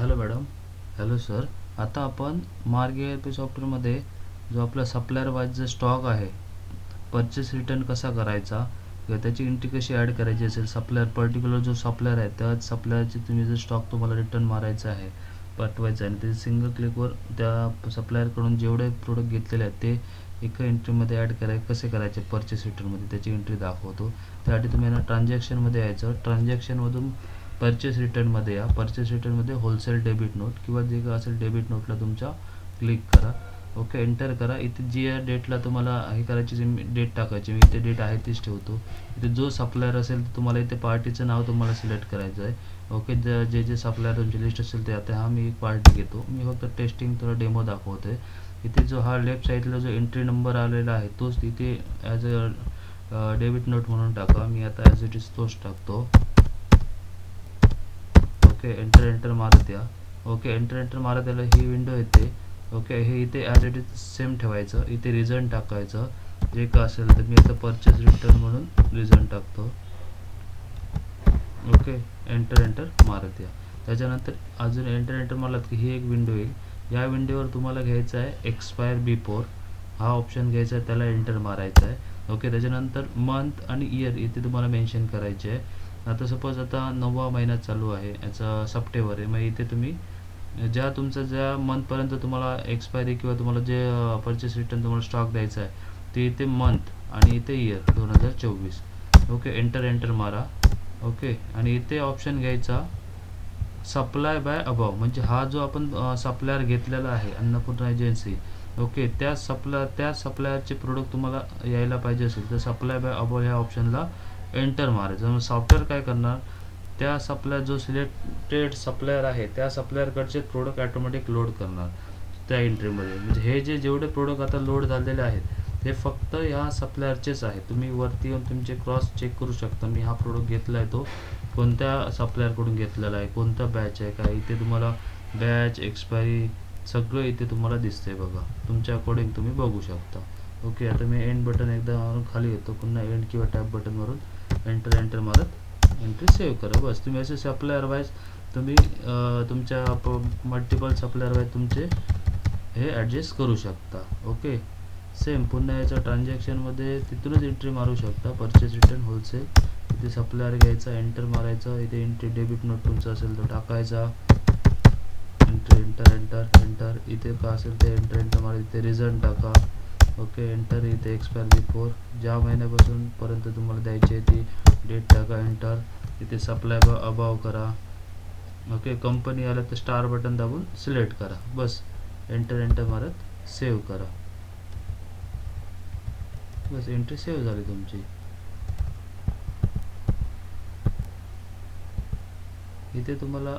Hello madam. Hello sir. आता आपण मार्ग ERP सॉफ्टवेअरमध्ये जो आपला सप्लायर वाईज स्टॉक आहे, परचेस रिटर्न कसा करायचा किंवा त्याची एंट्री कशी ॲड करायची असेल, सप्लायर पर्टिक्युलर जो सप्लायर आहे त्या सप्लायरची तुम्ही जर स्टॉक तुम्हाला रिटर्न मारायचा आहे, पाठवायचं आहे, आणि ते सिंगल क्लिकवर त्या सप्लायरकडून जेवढे प्रोडक्ट घेतलेले आहेत ते एका एंट्रीमध्ये ॲड कसे करायचे परचेस रिटर्नमध्ये त्याची एंट्री दाखवतो. त्यासाठी तुम्ही ना ट्रान्झॅक्शनमध्ये यायचं. ट्रान्झॅक्शनमधून परचेस रिटर्नमध्ये या. परचेस रिटर्नमध्ये होलसेल डेबिट नोट किंवा जे काय असेल डेबिट नोटला तुमच्या क्लिक करा. ओके, एंटर करा. इथे जी डेटला तुम्हाला हे करायची डेट टाकायची, मी इथे डेट आहे तीच ठेवतो. इथे जो सप्लायर असेल तुम्हाला इथे पार्टीचं नाव तुम्हाला सिलेक्ट करायचं आहे. ओके, जे जे सप्लायर तुमची लिस्ट असेल ते आता मी एक पार्टी घेतो. मी फक्त टेस्टिंग तुला डेमो दाखवतोय. इथे जो हा लेफ्ट साईडला जो एंट्री नंबर आलेला आहे तोच तिथे ॲज अ डेबिट नोट म्हणून टाका. मी आता ॲज इट इज तोच टाकतो. ओके, एंटर मारत या. ओके, एंटर मारत याला ही विंडो येते. ओके, हे इथे ॲज इट इज सेम ठेवायचं. इथे रिझन टाकायचं जे का असेल तर मी आता परचेस रिटर्न म्हणून रिझन टाकतो. ओके, एंटर मारत या. त्याच्यानंतर अजून एंटर मारलात की ही एक विंडो येईल. या विंडोवर तुम्हाला घ्यायचं आहे एक्सपायर बिफोर, हा ऑप्शन घ्यायचा आहे, त्याला एंटर मारायचा आहे. ओके, त्याच्यानंतर मंथ आणि इयर इथे तुम्हाला मेन्शन करायचे आहे. आता सपोज आता 9वा महिना चालू आहे, याचा सप्टेंबर आहे, मग इथे तुम्ही ज्या मंथपर्यंत तुम्हाला एक्सपायरी किंवा तुम्हाला जे परचेस रिटर्न तुम्हाला स्टॉक द्यायचा आहे ते इथे मंथ आणि इथे इयर 2024. ओके, एंटर मारा. ओके, आणि इथे ऑप्शन घ्यायचा सप्लाय बाय अबाव, म्हणजे हा जो आपण सप्लायर घेतलेला आहे अन्नपूर्णा एजन्सी. ओके, त्या सप्लायरचे प्रोडक्ट तुम्हाला यायला पाहिजे असेल तर सप्लाय बाय अबाव ह्या ऑप्शनला एंटर मारायचं. मग सॉफ्टवेअर काय करणार, त्या सप्लायर जो सिलेक्टेड सप्लायर आहे त्या सप्लायरकडचे प्रोडक्ट ऑटोमॅटिक लोड करणार त्या एंट्रीमध्ये. म्हणजे हे जेवढे प्रोडक्ट आता लोड झालेले आहेत हे फक्त ह्या सप्लायरचेच आहेत. तुम्ही वरती येऊन तुमचे क्रॉस चेक करू शकता. मी हा प्रोडक्ट घेतला आहे तो कोणत्या सप्लायरकडून घेतलेला आहे, कोणता बॅच आहे काय, इथे तुम्हाला बॅच एक्सपायरी सगळं इथे तुम्हाला दिसतंय बघा. तुमच्या अकॉर्डिंग तुम्ही बघू शकता. ओके, आता मी एंड बटन एकदा मारून खाली येतो. पुन्हा एंड किंवा टॅप बटन मारून एंटर मारत एंट्री सेव्ह करा. बस तुम्ही असे सप्लायर वाईज तुम्ही तुमच्या मल्टिपल सप्लायर वाईज तुमचे हे ॲडजस्ट करू शकता. ओके, सेम पुन्हा याच्या ट्रान्झॅक्शनमध्ये तिथूनच एंट्री मारू शकता. परचेस रिटर्न होलसेल, इथे सप्लायर घ्यायचा, एंटर मारायचा. इथे एंट्री डेबिट नोट तुमचा असेल तो टाकायचा. एंटर इथे का असेल ते एंटर मारा. इथे रिझन टाका. Okay, enter. इथे एक्सपायर बिफोर ज्या महिन्यापासून पर्यंत तुम्हाला द्यायची आहे ती डेट टाका. एंटर. इथे सप्लाय अबाव करा. ओके, कंपनी आलं तर स्टार बटन दाबून सिलेक्ट करा. बस एंटर मारत सेव्ह करा. बस एंट्री सेव्ह झाली तुमची. इथे तुम्हाला